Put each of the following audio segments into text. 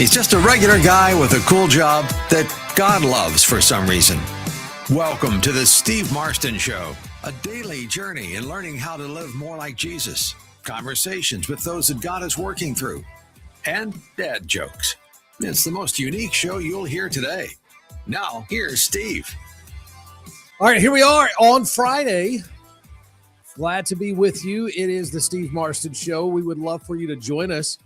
He's just a regular guy with a cool job that God loves for some reason. Welcome to the Steve Marston Show, a daily journey in learning how to live more like Jesus, conversations with those that God is working through, and dad jokes. It's the most unique show you'll hear today. Now, here's Steve. All right, here we are on Friday. Glad to be with you. It is the Steve Marston Show. We would love for you to join us.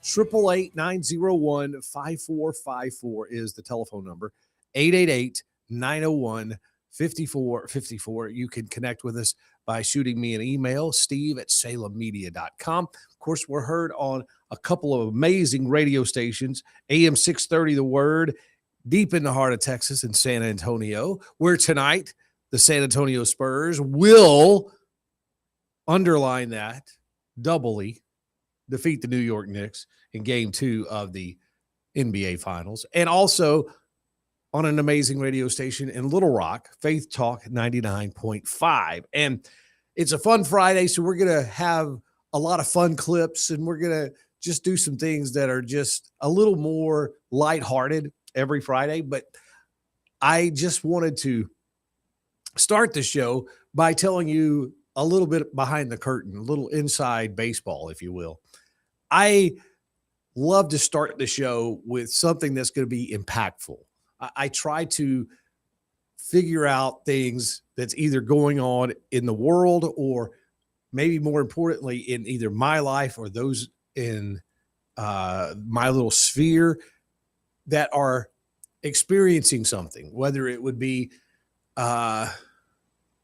888-901-5454 is the telephone number. 888-901-5454. You can connect with us by shooting me an email, steve@salemmedia.com. Of course, we're heard on a couple of amazing radio stations, AM 630 The Word, deep in the heart of Texas in San Antonio, where tonight the San Antonio Spurs will underline that doubly defeat the New York Knicks in game 2 of the NBA Finals. And also on an amazing radio station in Little Rock, Faith Talk 99.5. And it's a fun Friday, so we're going to have a lot of fun clips, and we're going to just do some things that are just a little more lighthearted every Friday. But I just wanted to start the show by telling you a little bit behind the curtain, a little inside baseball, if you will. I love to start the show with something that's going to be impactful. I try to figure out things that's either going on in the world or maybe more importantly in either my life or those in my little sphere that are experiencing something, whether it would be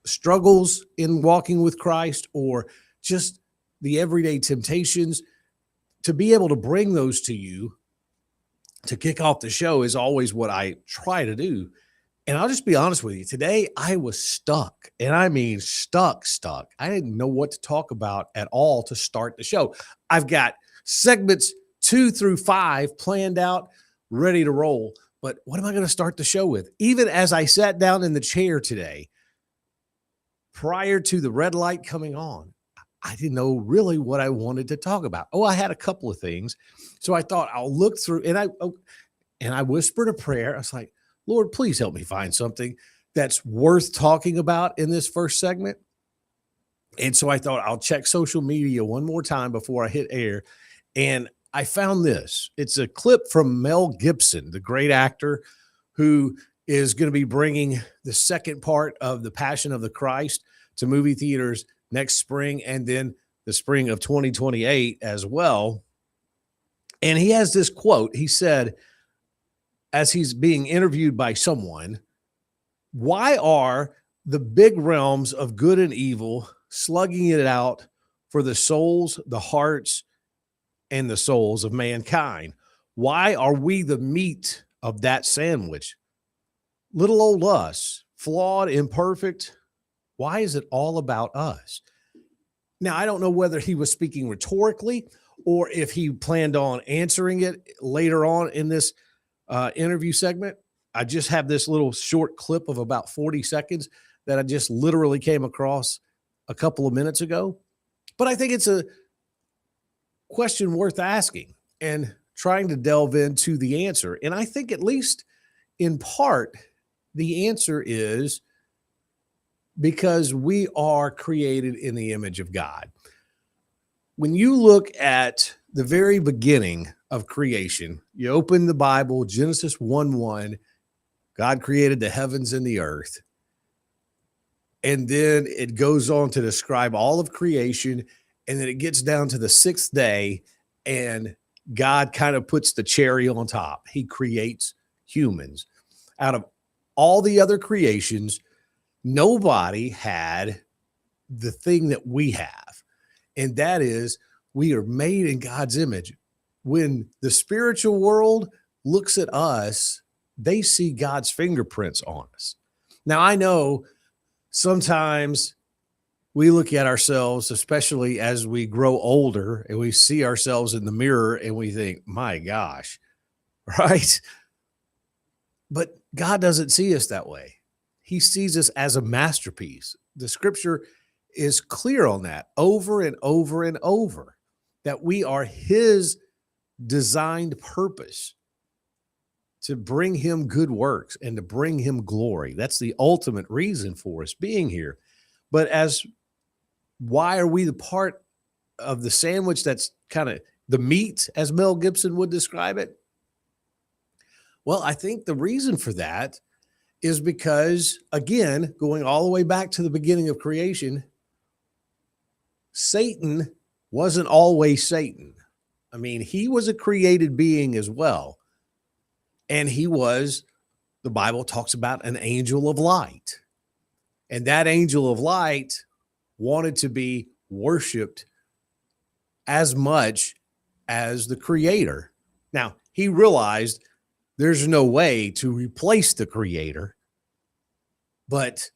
struggles in walking with Christ or just the everyday temptations. To be able to bring those to you to kick off the show is always what I try to do. And I'll just be honest with you. Today, I was stuck. And I mean stuck. I didn't know what to talk about at all to start the show. I've got segments 2 through 5 planned out, ready to roll. But what am I going to start the show with? Even as I sat down in the chair today, prior to the red light coming on, I didn't know really what I wanted to talk about. Oh, I had a couple of things. So I thought I'll look through, and I whispered a prayer. I was like, Lord, please help me find something that's worth talking about in this first segment. And so I thought I'll check social media one more time before I hit air. And I found this. It's a clip from Mel Gibson, the great actor who is going to be bringing the second part of The Passion of the Christ to movie theaters next spring and then the spring of 2028 as well. And he has this quote. He said, as he's being interviewed by someone, why are the big realms of good and evil slugging it out for the souls, the hearts, and the souls of mankind? Why are we the meat of that sandwich? Little old us, flawed, imperfect. Why is it all about us? Now, I don't know whether he was speaking rhetorically or if he planned on answering it later on in this interview segment. I just have this little short clip of about 40 seconds that I just literally came across a couple of minutes ago. But I think it's a question worth asking and trying to delve into the answer. And I think at least in part, the answer is because we are created in the image of God. When you look at the very beginning of creation, you open the Bible, Genesis 1:1, God created the heavens and the earth. And then it goes on to describe all of creation. And then it gets down to the 6th day, and God kind of puts the cherry on top. He creates humans. Out of all the other creations, nobody had the thing that we have, and that is we are made in God's image. When the spiritual world looks at us, they see God's fingerprints on us. Now, I know sometimes we look at ourselves, especially as we grow older, and we see ourselves in the mirror and we think, my gosh, right? But God doesn't see us that way. He sees us as a masterpiece. The scripture is clear on that over and over and over, that we are his designed purpose to bring him good works and to bring him glory. That's the ultimate reason for us being here. But why are we the part of the sandwich that's kind of the meat, as Mel Gibson would describe it? Well, I think the reason for that is because, again, going all the way back to the beginning of creation, Satan wasn't always Satan. I mean, he was a created being as well. And he was, the Bible talks about an angel of light. And that angel of light wanted to be worshiped as much as the creator. Now, he realized there's no way to replace the creator, but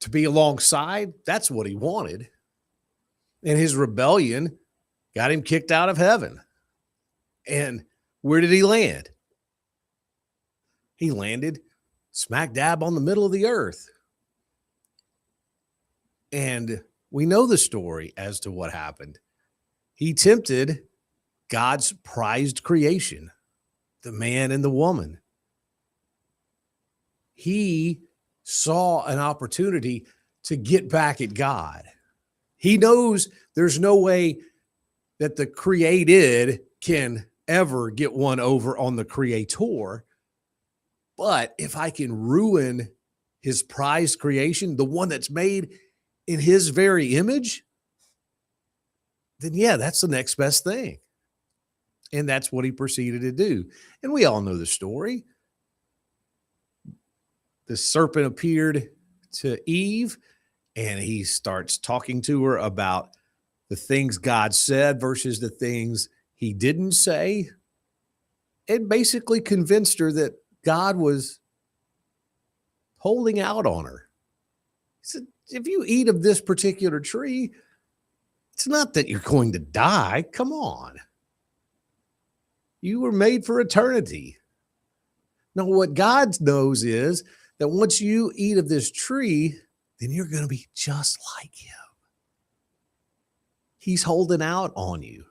to be alongside, that's what he wanted. And his rebellion got him kicked out of heaven. And where did he land? He landed smack dab on the middle of the earth. And we know the story as to what happened. He tempted God's prized creation, the man and the woman. He saw an opportunity to get back at God. He knows there's no way that the created can ever get one over on the creator. But if I can ruin his prized creation, the one that's made in his very image, then yeah, that's the next best thing. And that's what he proceeded to do. And we all know the story. The serpent appeared to Eve, and he starts talking to her about the things God said versus the things he didn't say. And basically convinced her that God was holding out on her. He said, if you eat of this particular tree, it's not that you're going to die. Come on. You were made for eternity. Now, what God knows is that once you eat of this tree, then you're going to be just like him. He's holding out on you.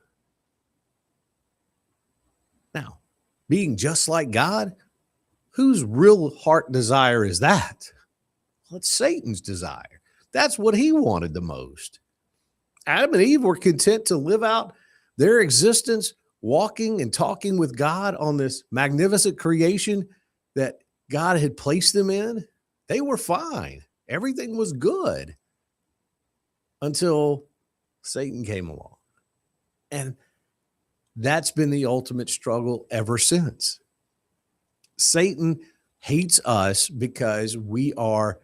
Now, being just like God, whose real heart desire is that? Well, it's Satan's desire. That's what he wanted the most. Adam and Eve were content to live out their existence walking and talking with God on this magnificent creation that God had placed them in. They were fine. Everything was good until Satan came along. And that's been the ultimate struggle ever since. Satan hates us because we are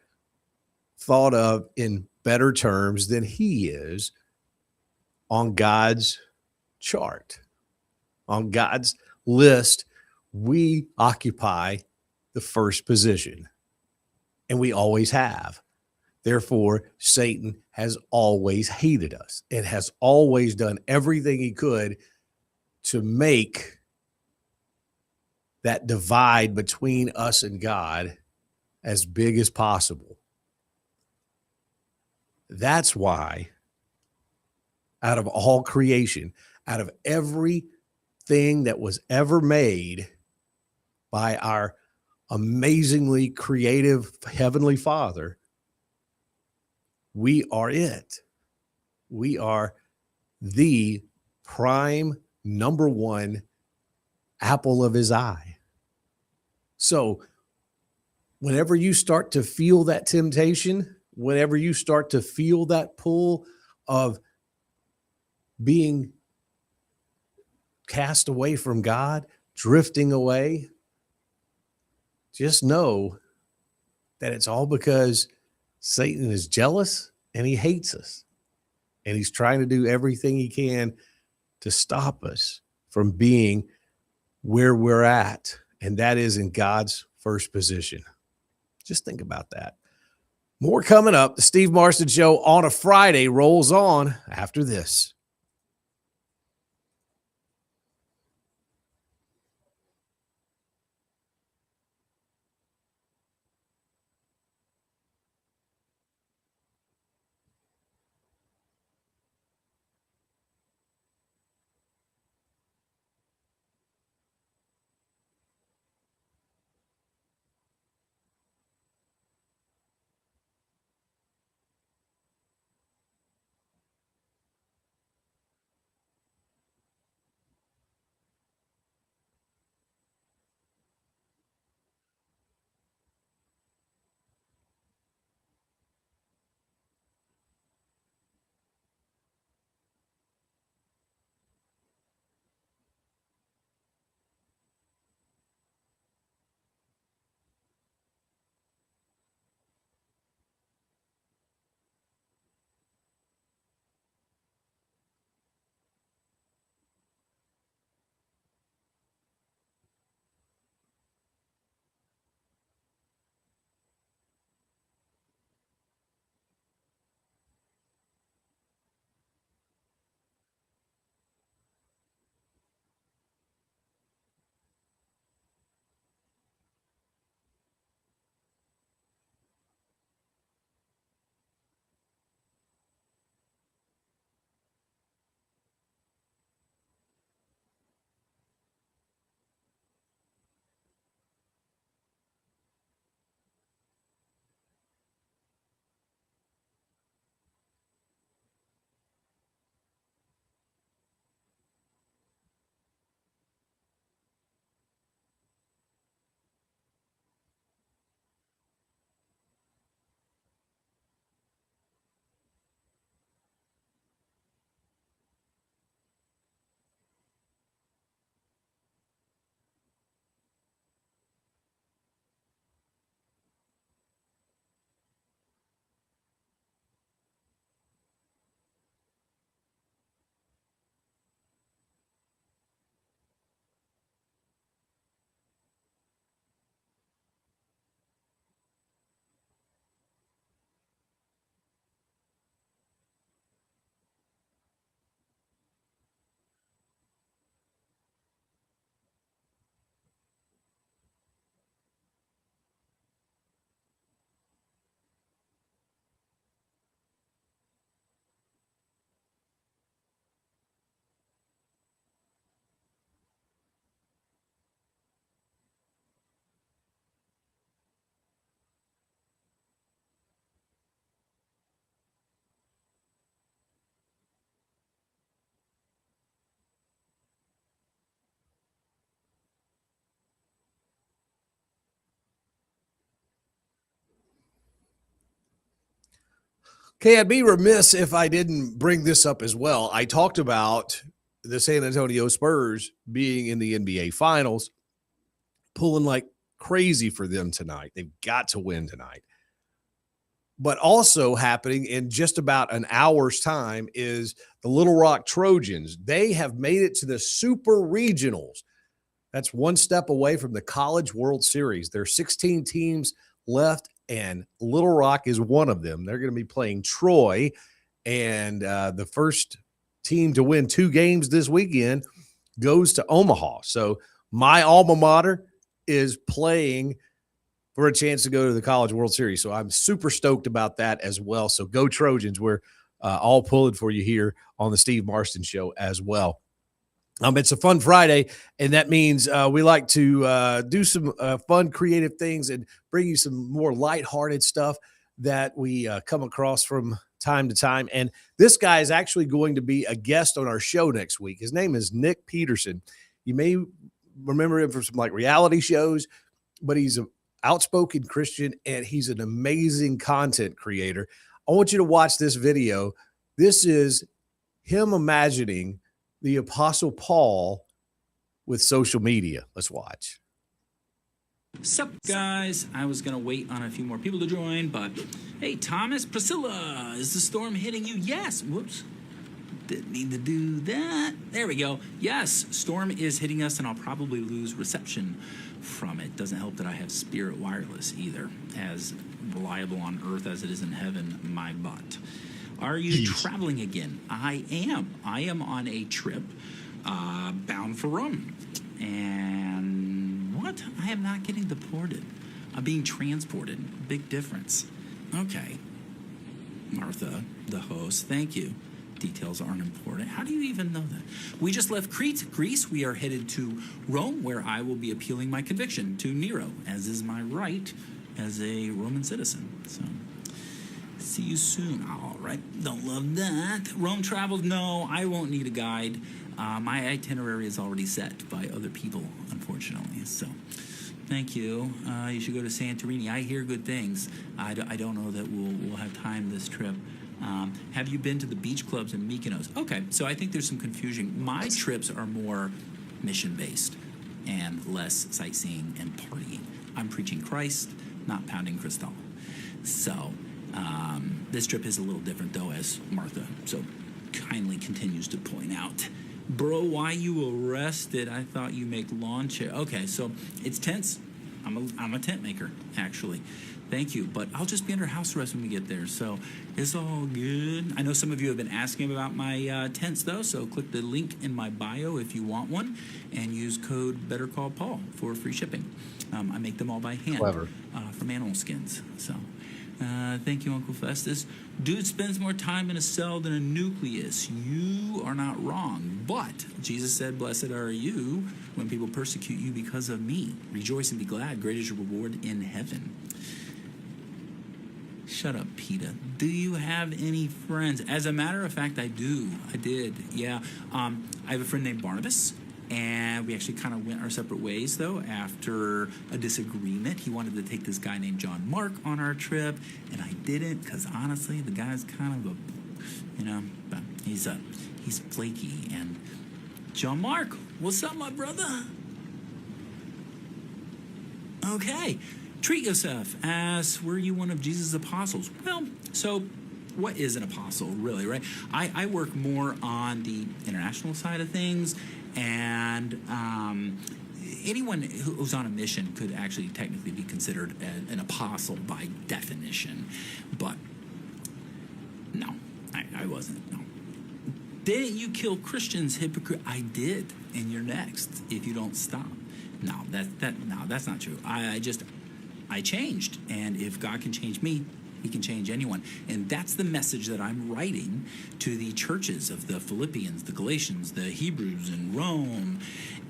thought of in better terms than he is on God's chart. On God's list, we occupy the first position, and we always have. Therefore, Satan has always hated us and has always done everything he could to make that divide between us and God as big as possible. That's why, out of all creation, out of everything that was ever made by our amazingly creative Heavenly Father, we are it. We are the prime number one apple of his eye. So whenever you start to feel that temptation, whenever you start to feel that pull of being cast away from God, drifting away, just know that it's all because Satan is jealous and he hates us. And he's trying to do everything he can to stop us from being where we're at. And that is in God's first position. Just think about that. More coming up. The Steve Marston Show on a Friday rolls on after this. Okay, I'd be remiss if I didn't bring this up as well. I talked about the San Antonio Spurs being in the NBA Finals, pulling like crazy for them tonight. They've got to win tonight. But also happening in just about an hour's time is the Little Rock Trojans. They have made it to the Super Regionals. That's one step away from the College World Series. There are 16 teams left, and Little Rock is one of them. They're going to be playing Troy, and the first team to win 2 games this weekend goes to Omaha. So my alma mater is playing for a chance to go to the College World Series. So I'm super stoked about that as well. So go Trojans. We're all pulling for you here on the Steve Marston Show as well. It's a fun Friday, and that means we like to do some fun, creative things and bring you some more lighthearted stuff that we come across from time to time. And this guy is actually going to be a guest on our show next week. His name is Nick Peterson. You may remember him from some like reality shows, but he's an outspoken Christian, and he's an amazing content creator. I want you to watch this video. This is him imagining the Apostle Paul with social media. Let's watch. Sup, guys? I was going to wait on a few more people to join, but hey, Thomas, Priscilla, is the storm hitting you? Yes. Whoops. Didn't need to do that. There we go. Yes, storm is hitting us, and I'll probably lose reception from it. Doesn't help that I have Spirit Wireless either. As reliable on earth as it is in heaven, my butt. Are you traveling again? I am. I am on a trip bound for Rome. And what? I am not getting deported. I'm being transported. Big difference. Okay. Martha, the host, thank you. Details aren't important. How do you even know that? We just left Crete, Greece. We are headed to Rome, where I will be appealing my conviction to Nero, as is my right as a Roman citizen. So, see you soon. All right. Don't love that. Rome traveled? No, I won't need a guide. My itinerary is already set by other people, unfortunately. So, thank you. You should go to Santorini. I hear good things. I don't know that we'll have time this trip. Have you been to the beach clubs in Mykonos? Okay, so I think there's some confusion. My trips are more mission-based and less sightseeing and partying. I'm preaching Christ, not pounding Cristal. So this trip is a little different, though, as Martha so kindly continues to point out. Bro, why you arrested? I thought you make lawn chair. Okay, so it's tents. I'm a tent maker, actually. Thank you, but I'll just be under house arrest when we get there, so it's all good. I know some of you have been asking about my tents, though, so click the link in my bio if you want one, and use code BetterCallPaul for free shipping. I make them all by hand. Clever. From animal skins, so thank you, Uncle Festus. Dude spends more time in a cell than a nucleus. You are not wrong, but Jesus said, blessed are you when people persecute you because of me. Rejoice and be glad. Great is your reward in heaven. Shut up, PETA. Do you have any friends? As a matter of fact, I do. I did, yeah. I have a friend named Barnabas, and we actually kind of went our separate ways, though, after a disagreement. He wanted to take this guy named John Mark on our trip, and I didn't, because honestly, the guy's kind of but he's flaky. And John Mark, what's up, my brother? Okay. Treat yourself as were you one of Jesus' apostles. Well, so what is an apostle, really, right? I work more on the international side of things, and anyone who's on a mission could actually technically be considered an apostle by definition. But no, I wasn't, no. Didn't you kill Christians, hypocrite? I did, and you're next if you don't stop. No, that's not true. I changed, and if God can change me, he can change anyone. And that's the message that I'm writing to the churches of the Philippians, the Galatians, the Hebrews, and Rome.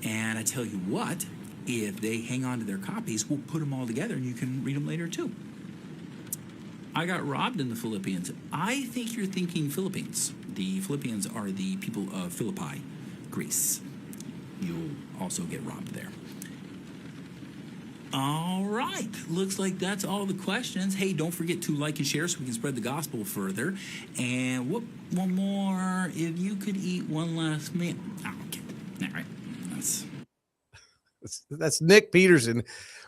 And I tell you what, if they hang on to their copies, we'll put them all together, and you can read them later, too. I got robbed in the Philippines. I think you're thinking Philippines. The Philippians are the people of Philippi, Greece. You'll also get robbed there. All right. Looks like that's all the questions. Hey, don't forget to like and share so we can spread the gospel further. And one more. If you could eat one last meal. Oh, okay. All right. That's Nick Peterson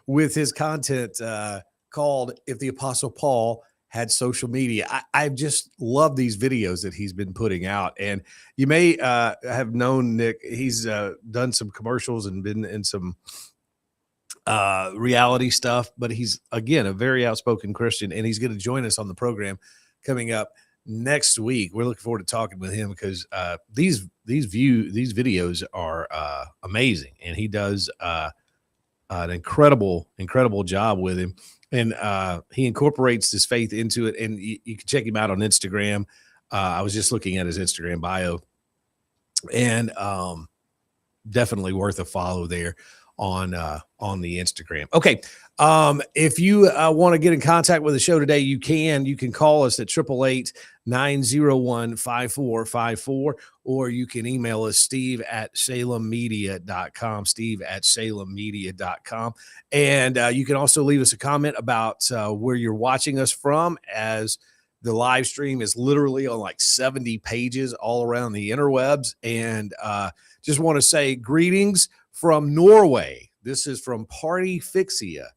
with his content called If the Apostle Paul Had Social Media. I just love these videos that he's been putting out. And you may have known Nick. He's done some commercials and been in some reality stuff, but he's, again, a very outspoken Christian, and he's going to join us on the program coming up next week. We're looking forward to talking with him because these videos are amazing, and he does an incredible job with him, and he incorporates his faith into it. And you can check him out on Instagram. I was just looking at his Instagram bio, and definitely worth a follow there on the Instagram. Okay. If you want to get in contact with the show today, you can call us at 888-901-5454, or you can email us, steve@salemmedia.com, steve@salemmedia.com. And you can also leave us a comment about where you're watching us from, as the live stream is literally on like 70 pages all around the interwebs. And just want to say greetings from Norway. This is from Party Fixia.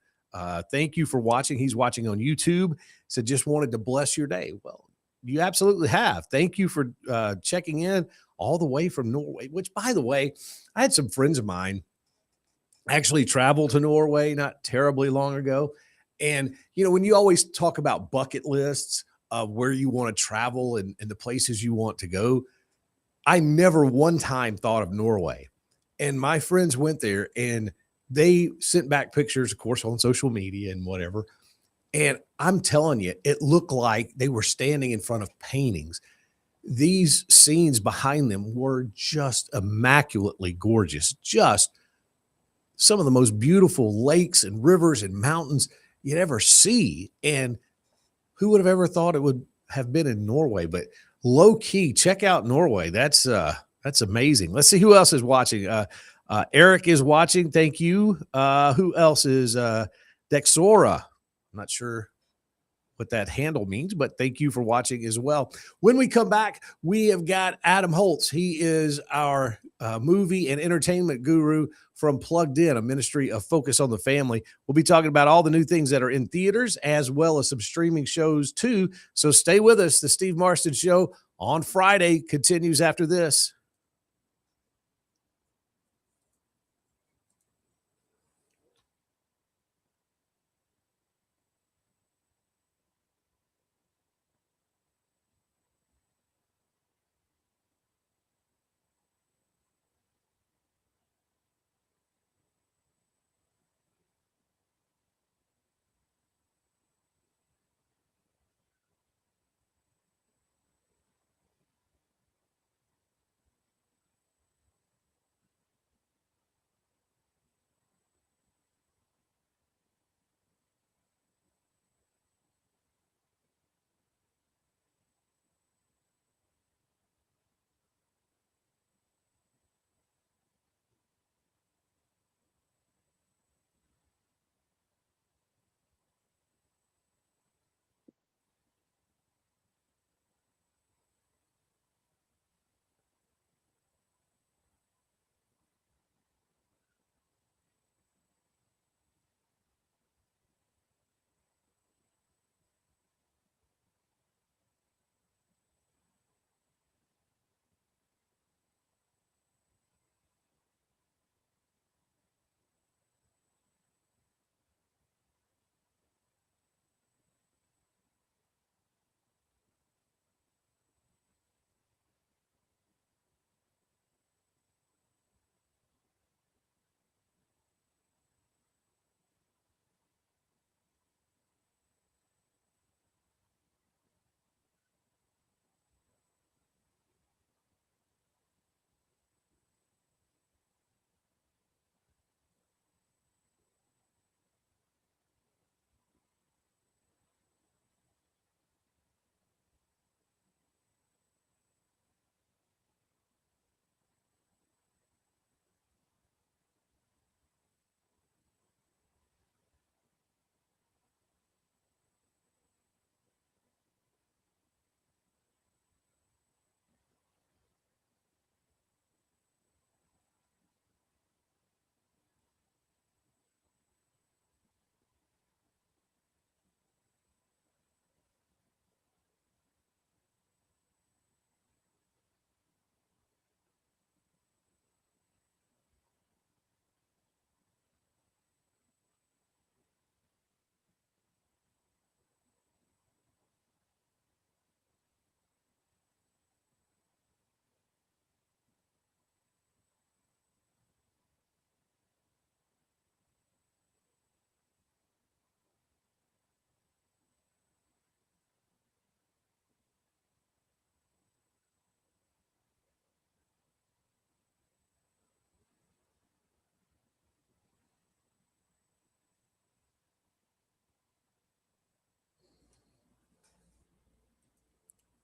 Thank you for watching. He's watching on YouTube. Said, just wanted to bless your day. Well, you absolutely have. Thank you for checking in all the way from Norway, which, by the way, I had some friends of mine actually travel to Norway not terribly long ago. And, when you always talk about bucket lists of where you want to travel and the places you want to go, I never one time thought of Norway. And my friends went there and they sent back pictures, of course, on social media and whatever. And I'm telling you, it looked like they were standing in front of paintings. These scenes behind them were just immaculately gorgeous. Just some of the most beautiful lakes and rivers and mountains you'd ever see. And who would have ever thought it would have been in Norway? But low key, check out Norway. That's amazing. Let's see who else is watching. Eric is watching. Thank you. Who else is Dexora? I'm not sure what that handle means, but thank you for watching as well. When we come back, we have got Adam Holtz. He is our movie and entertainment guru from Plugged In, a ministry of focus on the family. We'll be talking about all the new things that are in theaters as well as some streaming shows too. So stay with us. The Steve Marston Show on Friday continues after this.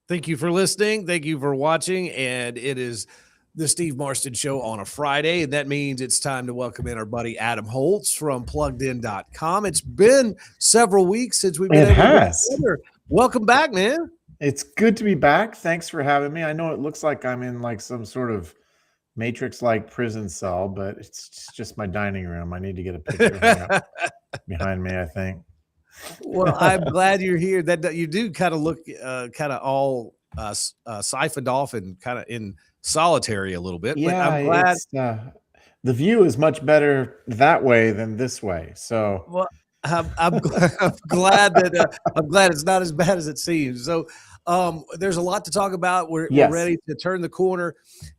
Thank you for listening. Thank you for watching. And it is the Steve Marston Show on a Friday. And that means it's time to welcome in our buddy Adam Holtz from pluggedin.com. It's been several weeks since we've been able to get together. Welcome back, man. It's good to be back. Thanks for having me. I know it looks like I'm in like some sort of Matrix-like prison cell, but it's just my dining room. I need to get a picture hung up behind me, I think. Well, I'm glad you're here. That you do kind of look kind of all siphoned off and kind of in solitary a little bit. Yeah, but I'm glad the view is much better that way than this way. So, well, I'm glad that I'm glad it's not as bad as it seems. So, there's a lot to talk about. We're ready to turn the corner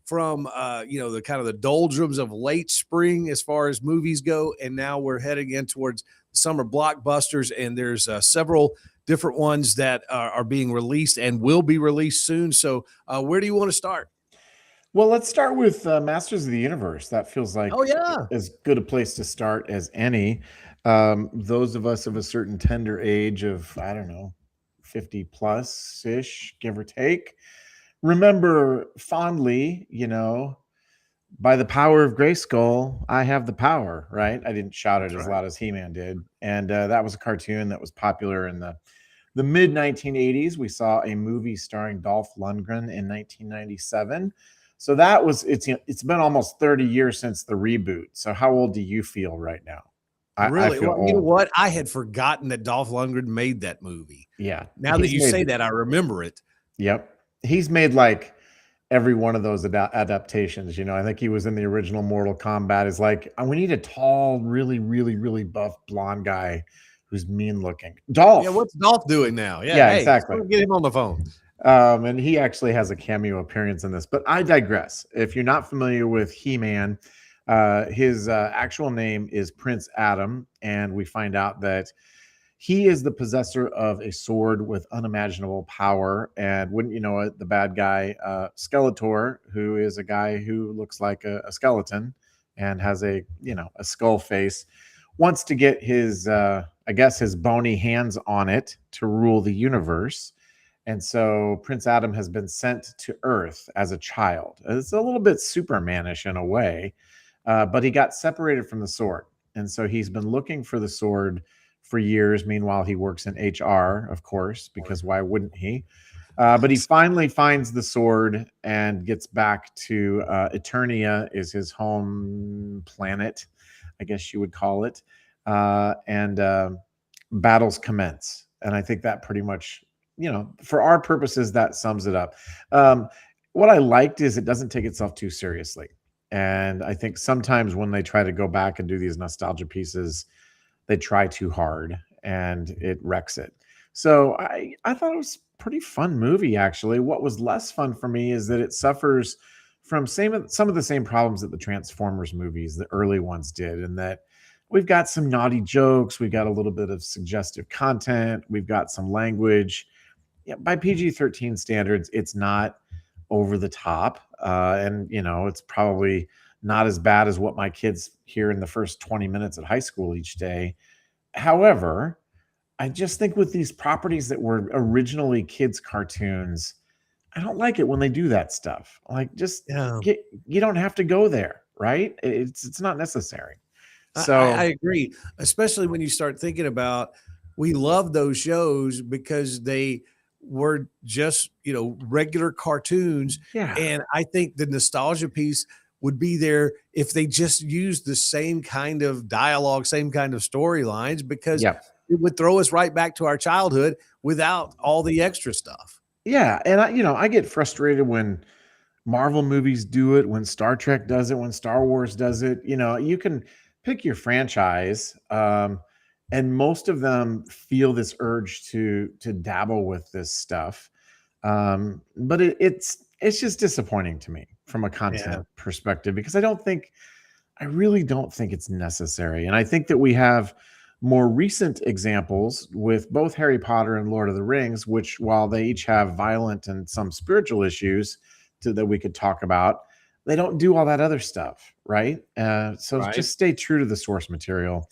from the kind of the doldrums of late spring as far as movies go, and now we're heading in towards summer blockbusters, and there's several different ones that are being released and will be released soon. So where do you want to start? Well, let's start with Masters of the Universe. That feels like as good a place to start as any. Those of us of a certain tender age of, I don't know, 50 plus ish, give or take, remember fondly, by the power of Grayskull, I have the power, right? I didn't shout it as loud as He-Man did. And that was a cartoon that was popular in the mid 1980s. We saw a movie starring Dolph Lundgren in 1997. So it's been almost 30 years since the reboot. So how old do you feel right now? Really? Well, you know what? I had forgotten that Dolph Lundgren made that movie. Yeah. Now that you say that, I remember it. Yep. He's made like every one of those adaptations. I think he was in the original Mortal Kombat. Is like, we need a tall, really, really, really buff blonde guy who's mean looking. Dolph. Yeah, what's Dolph doing now? Yeah, exactly. Get him on the phone. And he actually has a cameo appearance in this. But I digress. If you're not familiar with He-Man, his actual name is Prince Adam, and we find out that he is the possessor of a sword with unimaginable power. And wouldn't you know it, the bad guy, Skeletor, who is a guy who looks like a skeleton and has a skull face, wants to get his bony hands on it to rule the universe. And so Prince Adam has been sent to Earth as a child. It's a little bit Superman-ish in a way, but he got separated from the sword. And so he's been looking for the sword for years. Meanwhile, he works in HR, of course, because why wouldn't he? But he finally finds the sword and gets back to Eternia, is his home planet, I guess you would call it. And battles commence. And I think that pretty much, for our purposes, that sums it up. What I liked is it doesn't take itself too seriously. And I think sometimes when they try to go back and do these nostalgia pieces, they try too hard and it wrecks it. So I thought it was a pretty fun movie, actually. What was less fun for me is that it suffers from some of the same problems that the Transformers movies, the early ones, did, and that we've got some naughty jokes, we've got a little bit of suggestive content, we've got some language. Yeah, by PG-13 standards, it's not over the top. And, it's probably not as bad as what my kids hear in the first 20 minutes at high school each day. However, I just think with these properties that were originally kids' cartoons, I don't like it when they do that stuff. Like, you don't have to go there, right? It's not necessary. So I agree, especially when you start thinking about, we love those shows because they were just, regular cartoons. Yeah. And I think the nostalgia piece would be there if they just used the same kind of dialogue, same kind of storylines, because it would throw us right back to our childhood without all the extra stuff. Yeah. And I get frustrated when Marvel movies do it, when Star Trek does it, when Star Wars does it. You can pick your franchise, and most of them feel this urge to dabble with this stuff. But it's just disappointing to me from a content perspective, because I really don't think it's necessary. And I think that we have more recent examples with both Harry Potter and Lord of the Rings, which, while they each have violent and some spiritual issues that we could talk about, they don't do all that other stuff, right? So just stay true to the source material.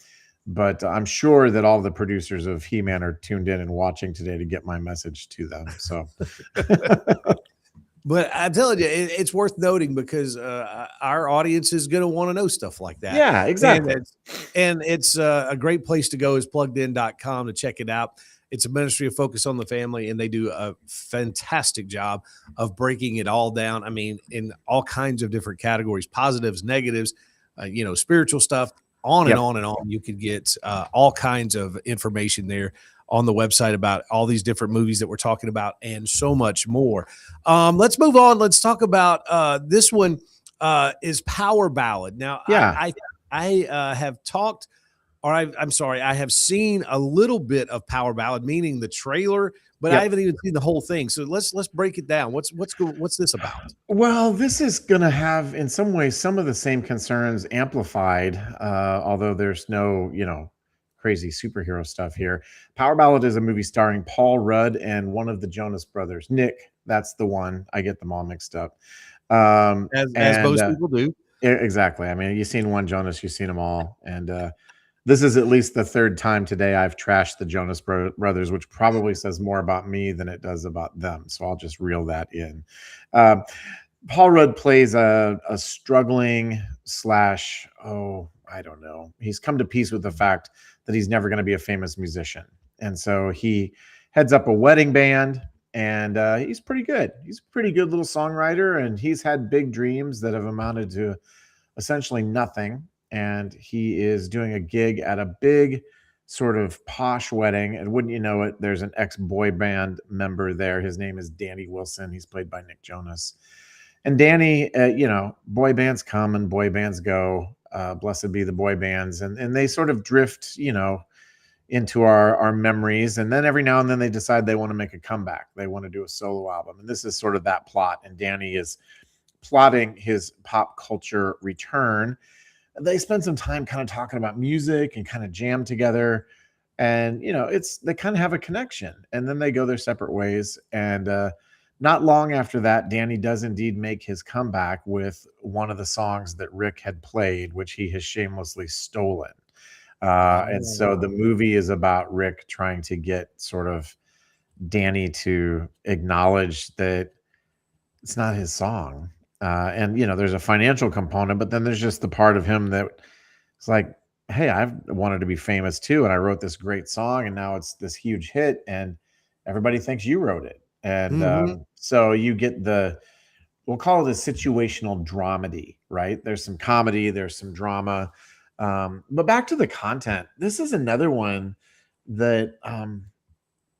But I'm sure that all the producers of He-Man are tuned in and watching today to get my message to them. So, But I'm telling you, it's worth noting because our audience is going to want to know stuff like that. yeah, exactly. And it's a great place to go is pluggedin.com to check it out. It's a ministry of Focus on the Family, and they do a fantastic job of breaking it all down. I mean, in all kinds of different categories, positives, negatives, spiritual stuff, on and on and on. You could get all kinds of information there on the website about all these different movies that we're talking about and so much more. Let's move on. Let's talk about this one is Power Ballad. Now, Yeah. I have talked, or I'm sorry, I have seen a little bit of Power Ballad, meaning the trailer, but I haven't even seen the whole thing. So let's break it down. What's this about? Well, this is going to have, in some ways, some of the same concerns amplified, although there's no, crazy superhero stuff here. Power Ballad is a movie starring Paul Rudd and one of the Jonas Brothers. Nick, that's the one. I get them all mixed up. As most people do. Exactly. I mean, you've seen one Jonas, you've seen them all. And this is at least the third time today I've trashed the Jonas Brothers, which probably says more about me than it does about them. So I'll just reel that in. Paul Rudd plays a struggling I don't know. He's come to peace with the fact that he's never going to be a famous musician. And so he heads up a wedding band, and he's pretty good. He's a pretty good little songwriter, and he's had big dreams that have amounted to essentially nothing. And he is doing a gig at a big sort of posh wedding. And wouldn't you know it, there's an ex-boy band member there. His name is Danny Wilson. He's played by Nick Jonas. And Danny, boy bands come and boy bands go. Blessed be the boy bands. And they sort of drift, into our memories. And then every now and then they decide they want to make a comeback. They want to do a solo album. And this is sort of that plot. And Danny is plotting his pop culture return. They spend some time kind of talking about music and kind of jam together. And, they kind of have a connection. And then they go their separate ways. And not long after that, Danny does indeed make his comeback with one of the songs that Rick had played, which he has shamelessly stolen. And so the movie is about Rick trying to get sort of Danny to acknowledge that it's not his song. And, there's a financial component, but then there's just the part of him that it's like, hey, I've wanted to be famous too. And I wrote this great song and now it's this huge hit and everybody thinks you wrote it. And so you get we'll call it a situational dramedy, right? There's some comedy, there's some drama. But back to the content, this is another one that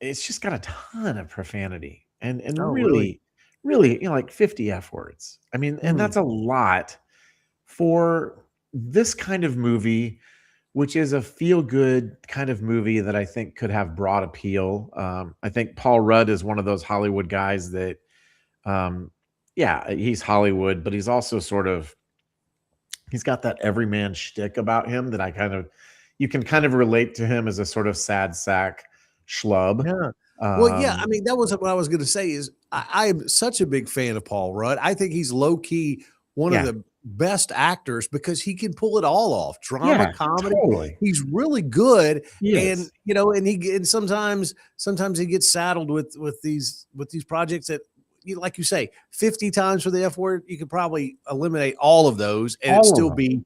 it's just got a ton of profanity and really, like 50 F words. I mean, and that's a lot for this kind of movie, which is a feel-good kind of movie that I think could have broad appeal. I think Paul Rudd is one of those Hollywood guys that, he's Hollywood, but he's also he's got that everyman shtick about him that you can kind of relate to him as a sort of sad sack schlub. Yeah. I mean, that was what I was going to say is I am such a big fan of Paul Rudd. I think he's low-key one of the best actors because he can pull it all off. Drama, comedy. Totally. He's really good. Yes. And sometimes he gets saddled with these projects that, like you say, 50 times for the F word, you could probably eliminate all of those and it'd still be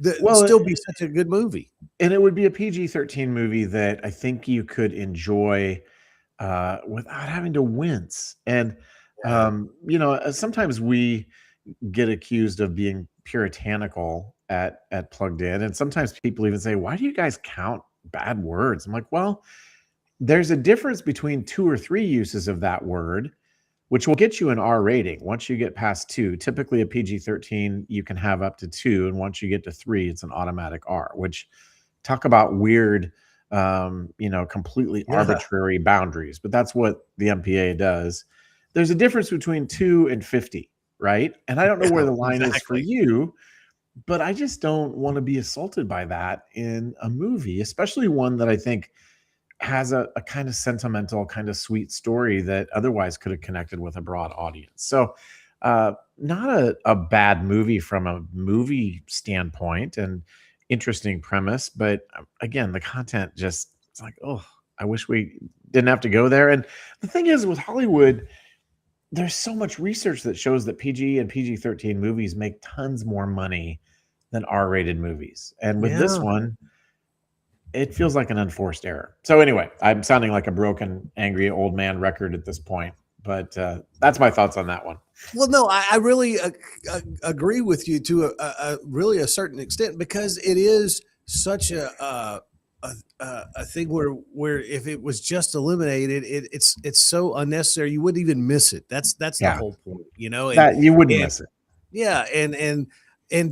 such a good movie. And it would be a PG-13 movie that I think you could enjoy without having to wince. And sometimes we get accused of being puritanical at Plugged In, and sometimes people even say, why do you guys count bad words? I'm like, well, there's a difference between 2 or 3 uses of that word, which will get you an R rating. Once you get past 2, typically a PG-13 you can have up to 2, and once you get to 3 it's an automatic R, which talk about weird completely arbitrary boundaries, but that's what the MPA does. There's a difference between 2 and 50, right? And I don't know where the line is for you, but I just don't want to be assaulted by that in a movie, especially one that I think has a kind of sentimental, kind of sweet story that otherwise could have connected with a broad audience. So not a bad movie from a movie standpoint. And interesting premise, but again, the content just, it's like, oh, I wish we didn't have to go there. And the thing is, with Hollywood, there's so much research that shows that PG and PG-13 movies make tons more money than R-rated movies. And with this Yeah. one, it feels like an unforced error. So anyway, I'm sounding like a broken, angry old man record at this point, but that's my thoughts on that one. Well, no, I really agree with you to really a certain extent, because it is such a thing where if it was just eliminated, it's so unnecessary, you wouldn't even miss it. That's the Yeah. whole point, you know. That you wouldn't and miss it. yeah, and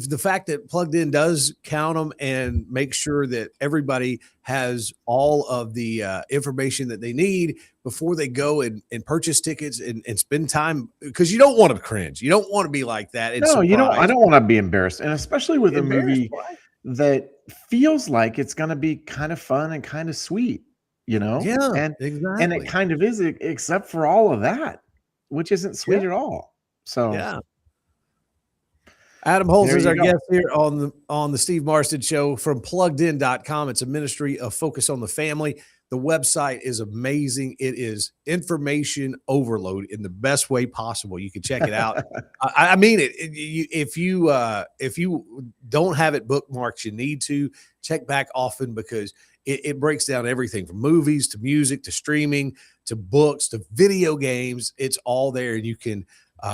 the fact that Plugged In does count them and make sure that everybody has all of the information that they need before they go and purchase tickets and spend time, because you don't want to cringe. You don't want to be like that. And No, you don't. I surprised. don't want to be embarrassed, and especially with a Embarrassed, movie why? that feels like it's going to be kind of fun and kind of sweet, Yeah, and it exactly. kind of is, except for all of that, which isn't sweet Yeah, at all. So yeah. Adam Holz there is you our go. guest here on the Steve Marston Show from pluggedin.com. It's a ministry of focus on the family. The website is amazing. It is information overload in the best way possible. You can check it out. I mean it. If you don't have it bookmarked, you need to check back often, because it breaks down everything from movies to music to streaming to books to video games. It's all there, and you can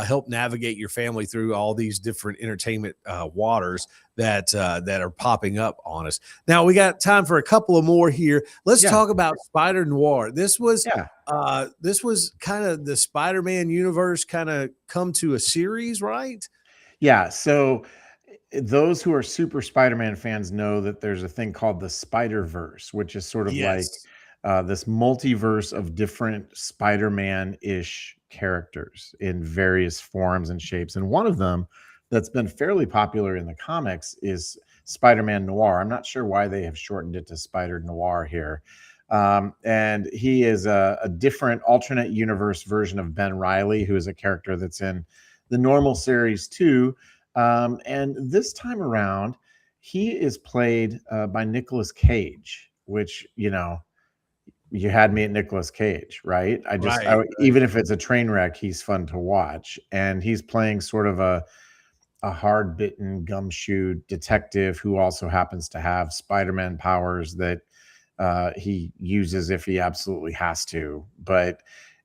help navigate your family through all these different entertainment waters that are popping up on us. Now we got time for a couple of more here. Let's Yeah. talk about Spider Noir. This was Yeah. kind of the Spider-Man universe kind of come to a series, right? Yeah. So those who are super Spider-Man fans know that there's a thing called the Spider-Verse, which is sort of like Yes. this multiverse of different Spider-Man-ish characters in various forms and shapes. And one of them that's been fairly popular in the comics is Spider-Man Noir. I'm not sure why they have shortened it to Spider Noir here. And he is a different alternate universe version of Ben Reilly, who is a character that's in the normal series too. And this time around, he is played by Nicolas Cage, which, you had me at Nicolas Cage, right? Right. Even if it's a train wreck, he's fun to watch. And he's playing sort of a hard-bitten gumshoe detective who also happens to have Spider-Man powers that he uses if he absolutely has to. But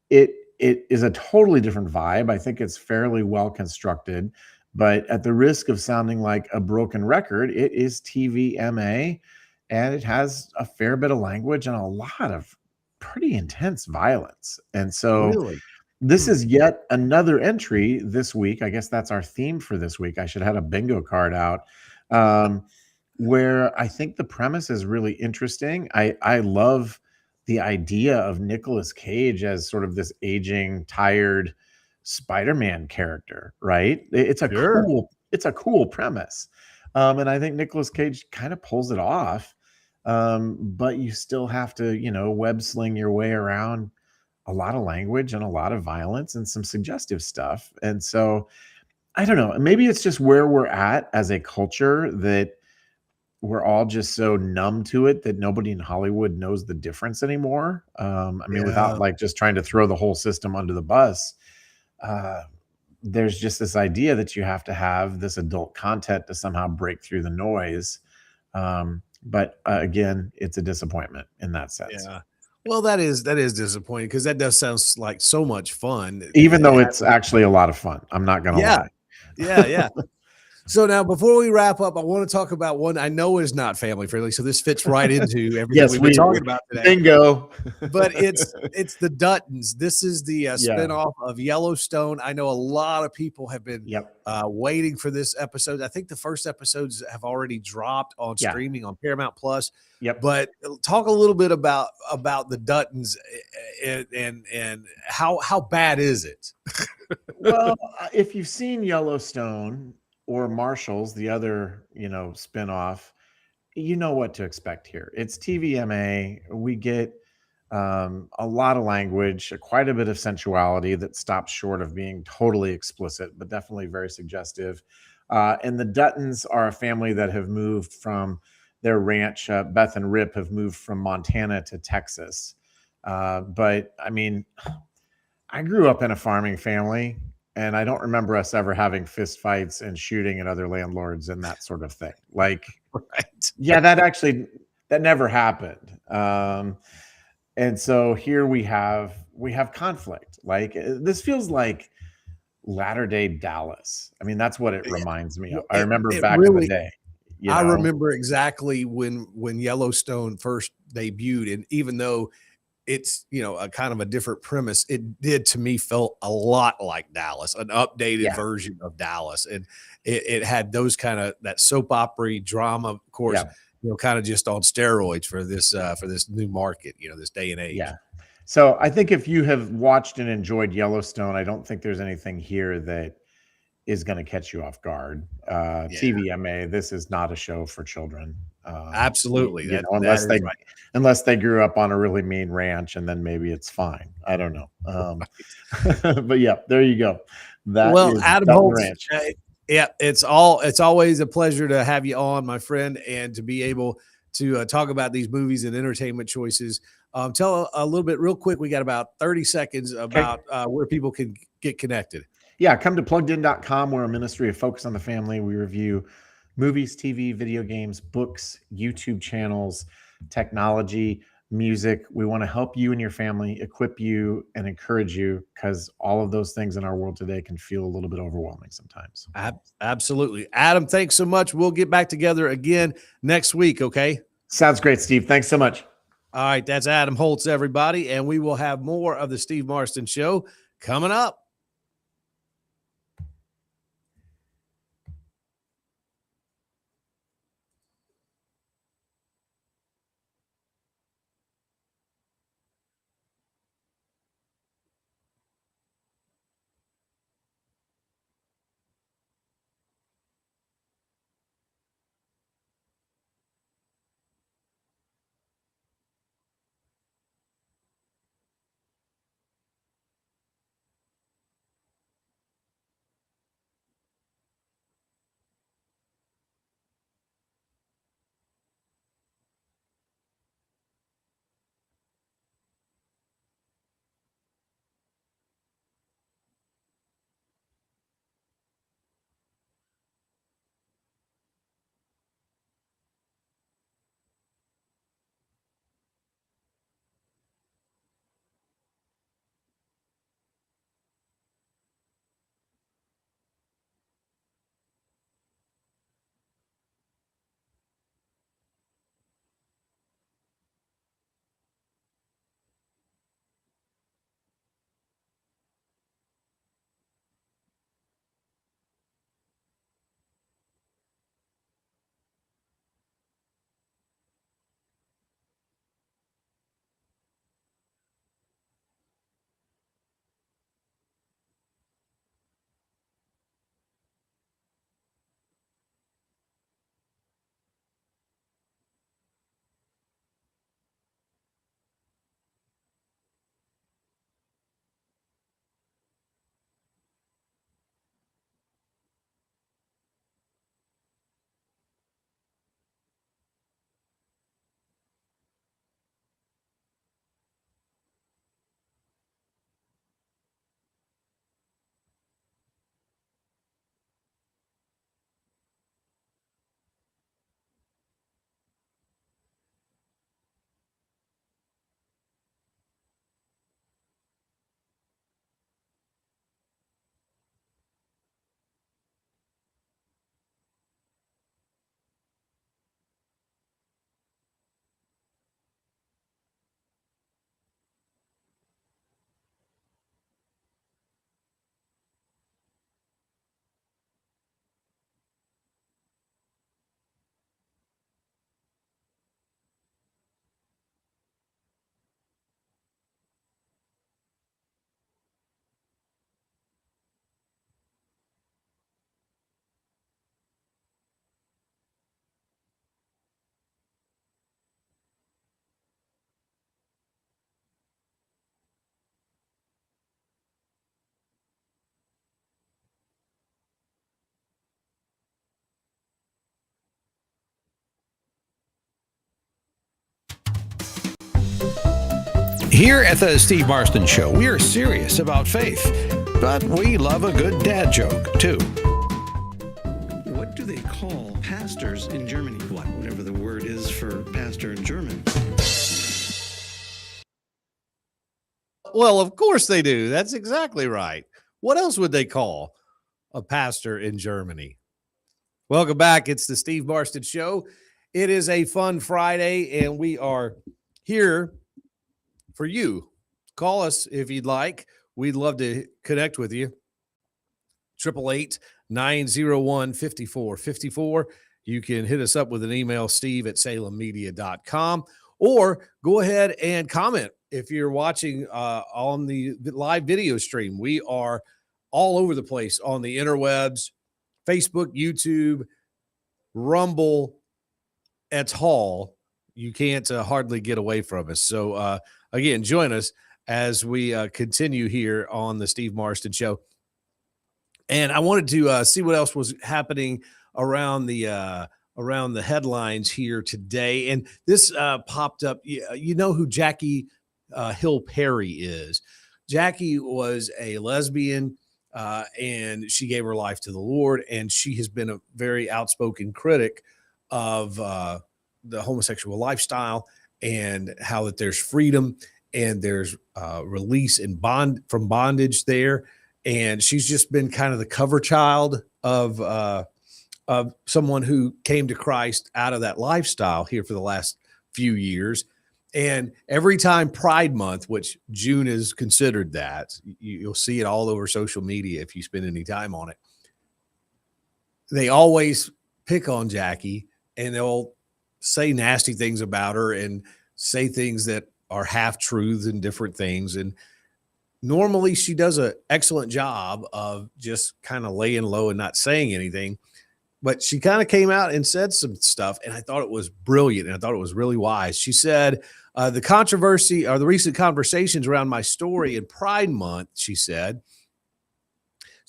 it is a totally different vibe. I think it's fairly well constructed, but at the risk of sounding like a broken record, it is TVMA, and it has a fair bit of language and a lot of pretty intense violence. And so Really? this is yet another entry this week. I guess that's our theme for this week. I should have had a bingo card out. Where I think the premise is really interesting. I love the idea of Nicolas Cage as sort of this aging, tired Spider-Man character, right? It's a Sure. cool premise. And I think Nicolas Cage kind of pulls it off. But you still have to, web sling your way around a lot of language and a lot of violence and some suggestive stuff. And so I don't know, maybe it's just where we're at as a culture that we're all just so numb to it that nobody in Hollywood knows the difference anymore. Without Yeah. like just trying to throw the whole system under the bus, there's just this idea that you have to have this adult content to somehow break through the noise. But again, it's a disappointment in that sense. Yeah. Well, that is disappointing, because that does sound like so much fun. Even though it's actually a lot of fun. I'm not going to Yeah. lie. Yeah. So now, before we wrap up, I want to talk about one I know is not family friendly. So this fits right into everything Yes, we've been talking about today. Bingo. But it's the Duttons. This is the spinoff of Yellowstone. I know a lot of people have been Yep. waiting for this episode. I think the first episodes have already dropped on Yeah. streaming on Paramount Plus. Yep. But talk a little bit about the Duttons and how bad is it? Well, if you've seen Yellowstone or Marshall's, the other, spinoff, you know what to expect here. It's TVMA. We get a lot of language, quite a bit of sensuality that stops short of being totally explicit, but definitely very suggestive. And the Duttons are a family that have moved from their ranch. Beth and Rip have moved from Montana to Texas. But I mean, I grew up in a farming family, and I don't remember us ever having fist fights and shooting at other landlords and that sort of thing. Like, Right. yeah, that never happened. And so here we have conflict. Like this feels like latter day Dallas. I mean, that's what it Yeah. reminds me of. Well, I remember it back in the really, day, you I know. remember exactly when Yellowstone first debuted, and even though it's, a kind of a different premise, it did to me felt a lot like Dallas, an updated Yeah, version of Dallas, and it had those kind of that soap opera drama, of course, yeah, kind of just on steroids for this new market, this day and yeah. age. So I think if you have watched and enjoyed Yellowstone, I don't think there's anything here that is going to catch you off guard. Yeah, TVMA, this is not a show for children. absolutely. That Unless is they right. grew up on a really mean ranch, and then maybe it's fine. I don't know. But yeah, there you go. That Well, is Adam Dutton Holtz, Ranch. yeah, it's always a pleasure to have you on, my friend, and to be able to talk about these movies and entertainment choices. Tell a little bit real quick. We got about 30 seconds Okay. about where people can get connected. Yeah, come to pluggedin.com. We're a ministry of Focus on the Family. We review movies, TV, video games, books, YouTube channels, technology, music. We want to help you and your family, equip you, and encourage you, because all of those things in our world today can feel a little bit overwhelming sometimes. Absolutely. Adam, thanks so much. We'll get back together again next week. Okay. Sounds great, Steve. Thanks so much. All right. That's Adam Holtz, everybody. And we will have more of the Steve Marston Show coming up. Here at the Steve Marston Show, we are serious about faith, but we love a good dad joke, too. What do they call pastors in Germany? Whatever the word is for pastor in German. Well, of course they do. That's exactly right. What else would they call a pastor in Germany? Welcome back. It's the Steve Marston Show. It is a fun Friday, and we are here for you. Call us if you'd like. We'd love to connect with you. 888-901-5454. You can hit us up with an email, steve@salemmedia.com, or go ahead and comment if you're watching on the live video stream. We are all over the place on the interwebs, Facebook, YouTube, Rumble, et al. You can't hardly get away from us. So, again, join us as we continue here on the Steve Marston Show. And I wanted to see what else was happening around the headlines here today. And this popped up. You know who Jackie Hill Perry is? Jackie was a lesbian, and she gave her life to the Lord. And she has been a very outspoken critic of the homosexual lifestyle, and how that there's freedom and there's release in from bondage there. And she's just been kind of the cover child of someone who came to Christ out of that lifestyle here for the last few years. And every time Pride Month, which June is considered that, you'll see it all over social media if you spend any time on it. They always pick on Jackie, and they'll say nasty things about her and say things that are half truths and different things. And normally she does an excellent job of just kind of laying low and not saying anything, but she kind of came out and said some stuff, and I thought it was brilliant, and I thought it was really wise. She said, the controversy or the recent conversations around my story in Pride Month, she said,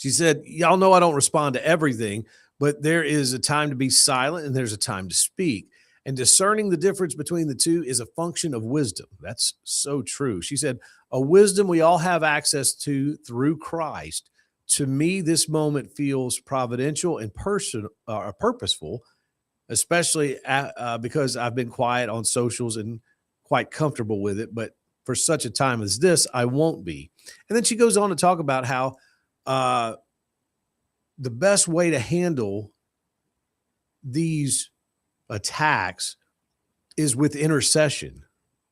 y'all know I don't respond to everything, but there is a time to be silent and there's a time to speak. And discerning the difference between the two is a function of wisdom. That's so true. She said, a wisdom we all have access to through Christ. To me, this moment feels providential and purposeful, especially because I've been quiet on socials and quite comfortable with it. But for such a time as this, I won't be. And then she goes on to talk about how the best way to handle these attacks is with intercession.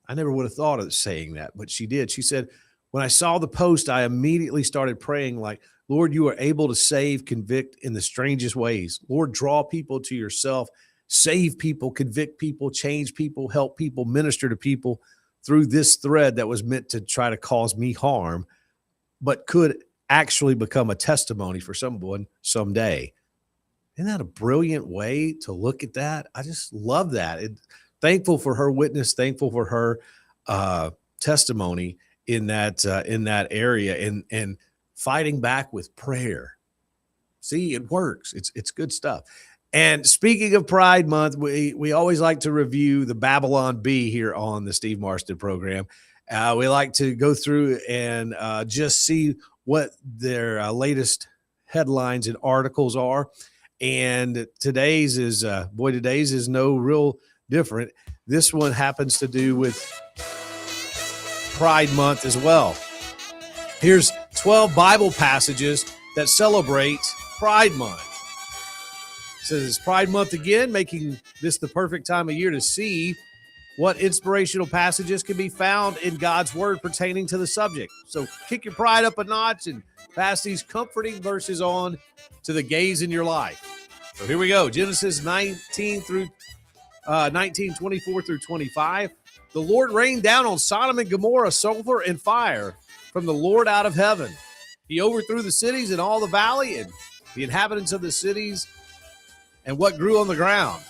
I never would have thought of saying that, but she did. She said, when I saw the post, I immediately started praying like, Lord, you are able to save, convict in the strangest ways. Lord, draw people to yourself, save people, convict people, change people, help people, minister to people through this thread that was meant to try to cause me harm, but could actually become a testimony for someone someday. Isn't that a brilliant way to look at that? I just love that. Thankful for her witness, thankful for her testimony in that area, and fighting back with prayer. See, it works. It's good stuff. And speaking of Pride Month, we always like to review the Babylon Bee here on the Steve Marston program. We like to go through and just see what their latest headlines and articles are. And today's is no real different. This one happens to do with Pride Month as well. Here's 12 Bible passages that celebrate Pride Month. It says it's Pride Month again, making this the perfect time of year to see what inspirational passages can be found in God's word pertaining to the subject. So kick your pride up a notch and pass these comforting verses on to the gays in your life. So here we go. Genesis 19:24 through 25. The Lord rained down on Sodom and Gomorrah sulfur and fire from the Lord out of heaven. He overthrew the cities and all the valley and the inhabitants of the cities and what grew on the ground.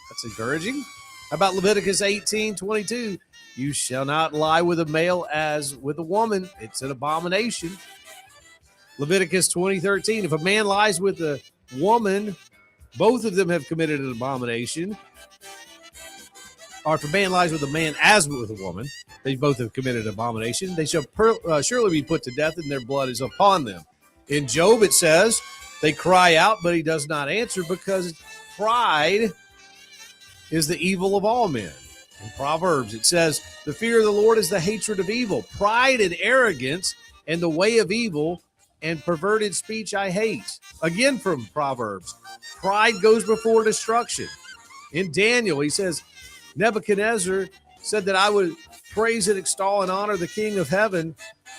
That's encouraging. How about Leviticus 18:22? You shall not lie with a male as with a woman. It's an abomination. Leviticus 20:13. If a man lies with a woman, both of them have committed an abomination. Or if a man lies with a man as with a woman, They both have committed abomination. They shall surely be put to death, and their blood is upon them. In Job, it says, they cry out, but he does not answer, because pride is the evil of all men. In Proverbs, it says, the fear of the Lord is the hatred of evil. Pride and arrogance and the way of evil and perverted speech I hate. Again from Proverbs, pride goes before destruction. In Daniel, he says, Nebuchadnezzar said that I would praise and extol and honor the King of heaven,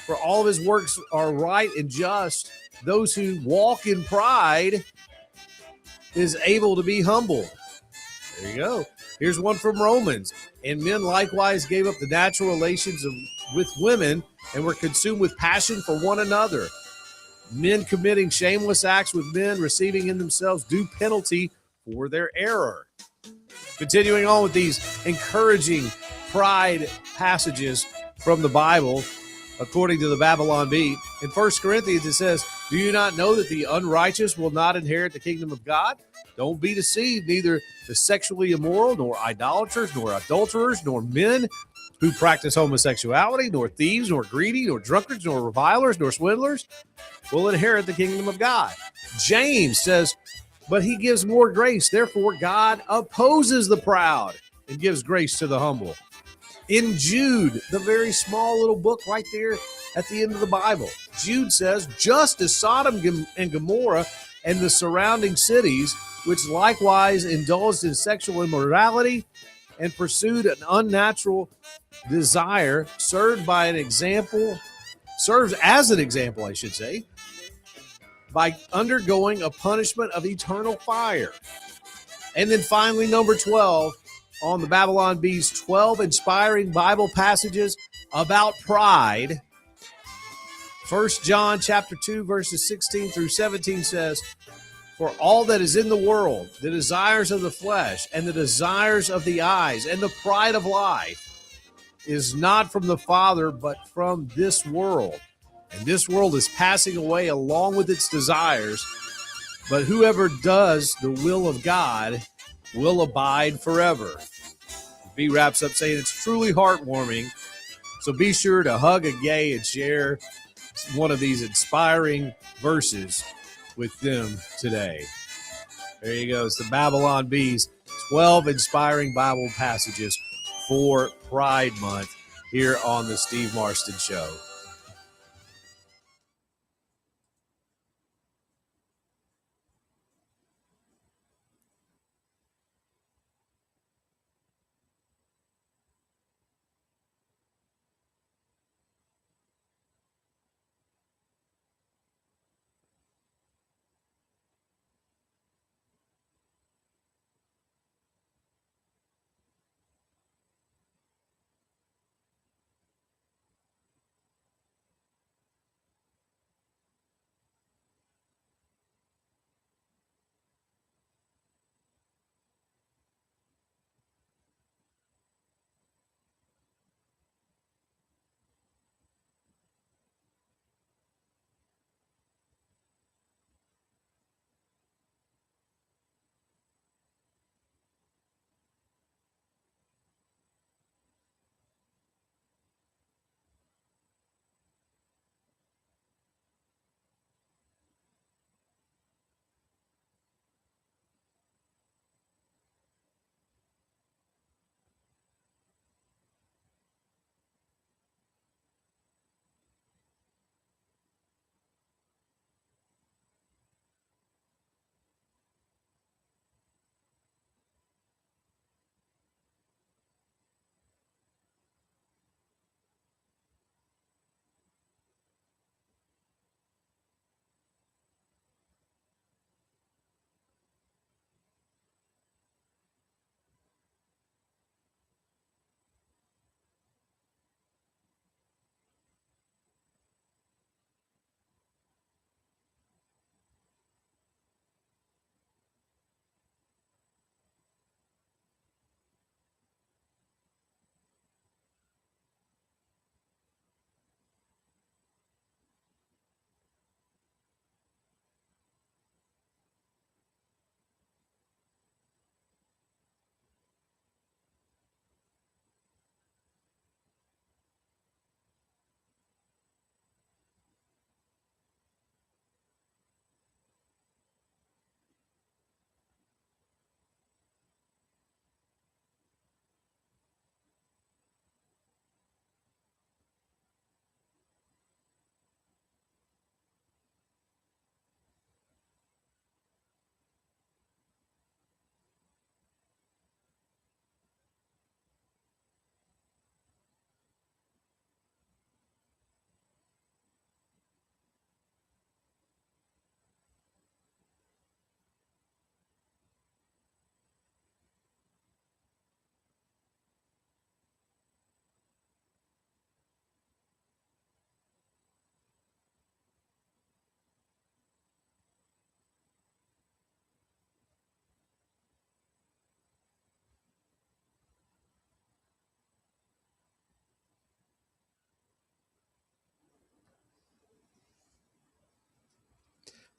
for all of his works are right and just. Those who walk in pride is able to be humble. There you go. Here's one from Romans. And men likewise gave up the natural relations with women and were consumed with passion for one another. Men committing shameless acts with men, receiving in themselves due penalty for their error. Continuing on with these encouraging pride passages from the Bible, according to the Babylon Bee. In 1 Corinthians, it says, do you not know that the unrighteous will not inherit the kingdom of God? Don't be deceived, neither the sexually immoral, nor idolaters, nor adulterers, nor men who practice homosexuality, nor thieves, nor greedy, nor drunkards, nor revilers, nor swindlers will inherit the kingdom of God. James says, but he gives more grace. Therefore, God opposes the proud and gives grace to the humble. In Jude, the very small little book right there at the end of the Bible, Jude says, just as Sodom and Gomorrah and the surrounding cities, which likewise indulged in sexual immorality and pursued an unnatural desire, serves as an example, I should say, by undergoing a punishment of eternal fire. And then finally, number 12, on the Babylon Bee's 12 inspiring Bible passages about pride. 1 John chapter 2, verses 16 through 17 says, for all that is in the world, the desires of the flesh and the desires of the eyes and the pride of life is not from the Father, but from this world. And this world is passing away along with its desires, but whoever does the will of God will abide forever. B wraps up saying it's truly heartwarming, so be sure to hug a gay and share one of these inspiring verses with them today. There you go. It's the Babylon Bees, 12 inspiring Bible passages for Pride Month here on the Steve Marston Show.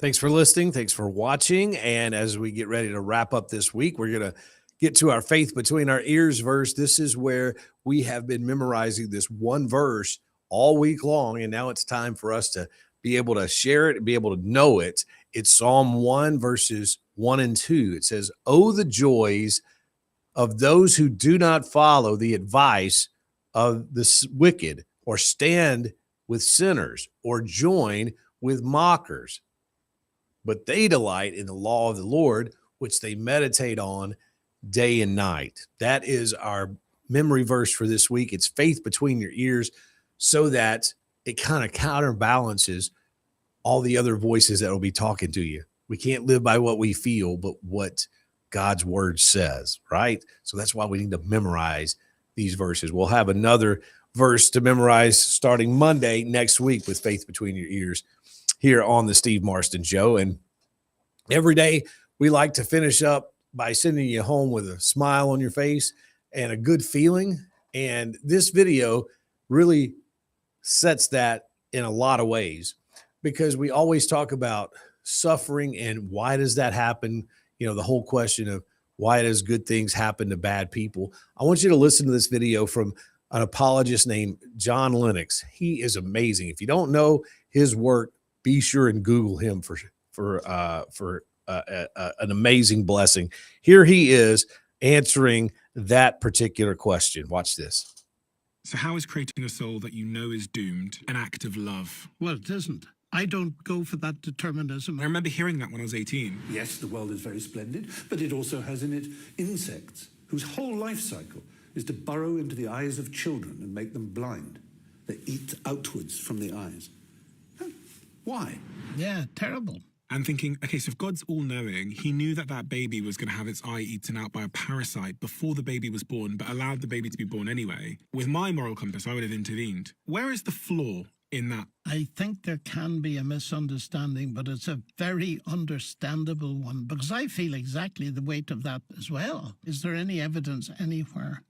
Thanks for listening. Thanks for watching. And as we get ready to wrap up this week, we're going to get to our faith between our ears verse. This is where we have been memorizing this one verse all week long. And now it's time for us to be able to share it and be able to know it. It's Psalm 1, verses 1 and 2. It says, "Oh, the joys of those who do not follow the advice of the wicked, or stand with sinners, or join with mockers. But they delight in the law of the Lord, which they meditate on day and night." That is our memory verse for this week. It's faith between your ears, so that it kind of counterbalances all the other voices that will be talking to you. We can't live by what we feel, but what God's word says, right? So that's why we need to memorize these verses. We'll have another verse to memorize starting Monday next week with Faith Between Your Ears here on the Steve Marston Show. And every day we like to finish up by sending you home with a smile on your face and a good feeling. And this video really sets that in a lot of ways, because we always talk about suffering and why does that happen? You know, the whole question of why does good things happen to bad people? I want you to listen to this video from an apologist named John Lennox. He is amazing. If you don't know his work, be sure and Google him for an amazing blessing. Here he is answering that particular question. Watch this. So how is creating a soul that you know is doomed an act of love? Well, it isn't. I don't go for that determinism. I remember hearing that when I was 18. Yes, the world is very splendid, but it also has in it insects whose whole life cycle is to burrow into the eyes of children and make them blind. They eat outwards from the eyes. Why? Yeah, terrible. And thinking, okay, so if God's all-knowing, he knew that that baby was going to have its eye eaten out by a parasite before the baby was born, but allowed the baby to be born anyway. With my moral compass, I would have intervened. Where is the flaw in that? I think there can be a misunderstanding, but it's a very understandable one, because I feel exactly the weight of that as well. Is there any evidence anywhere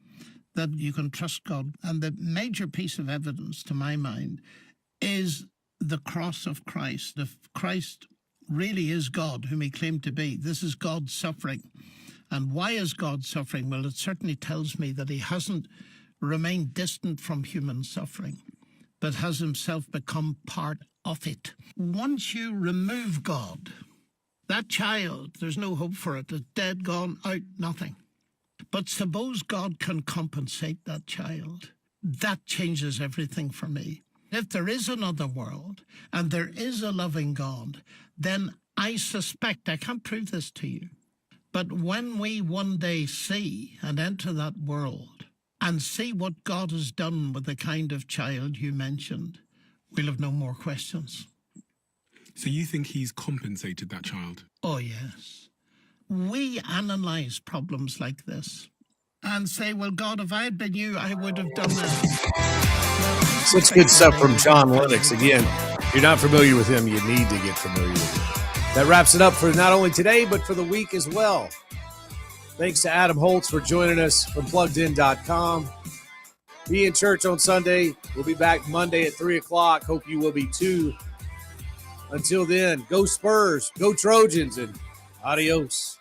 that you can trust God? And the major piece of evidence, to my mind, is the cross of Christ. If Christ really is God, whom he claimed to be, this is God's suffering. And why is God suffering? Well, it certainly tells me that he hasn't remained distant from human suffering, but has himself become part of it. Once you remove God, that child, there's no hope for it. It's dead, gone, out, nothing. But suppose God can compensate that child. That changes everything for me. If there is another world and there is a loving God, then I suspect, I can't prove this to you, but when we one day see and enter that world and see what God has done with the kind of child you mentioned, we'll have no more questions. So you think he's compensated that child? Oh, yes. We analyze problems like this and say, well, God, if I had been you, I would have done that. Such good stuff from John Lennox. Again, if you're not familiar with him, you need to get familiar with him. That wraps it up for not only today, but for the week as well. Thanks to Adam Holtz for joining us from PluggedIn.com. Be in church on Sunday. We'll be back Monday at 3 o'clock. Hope you will be too. Until then, go Spurs, go Trojans, and adios.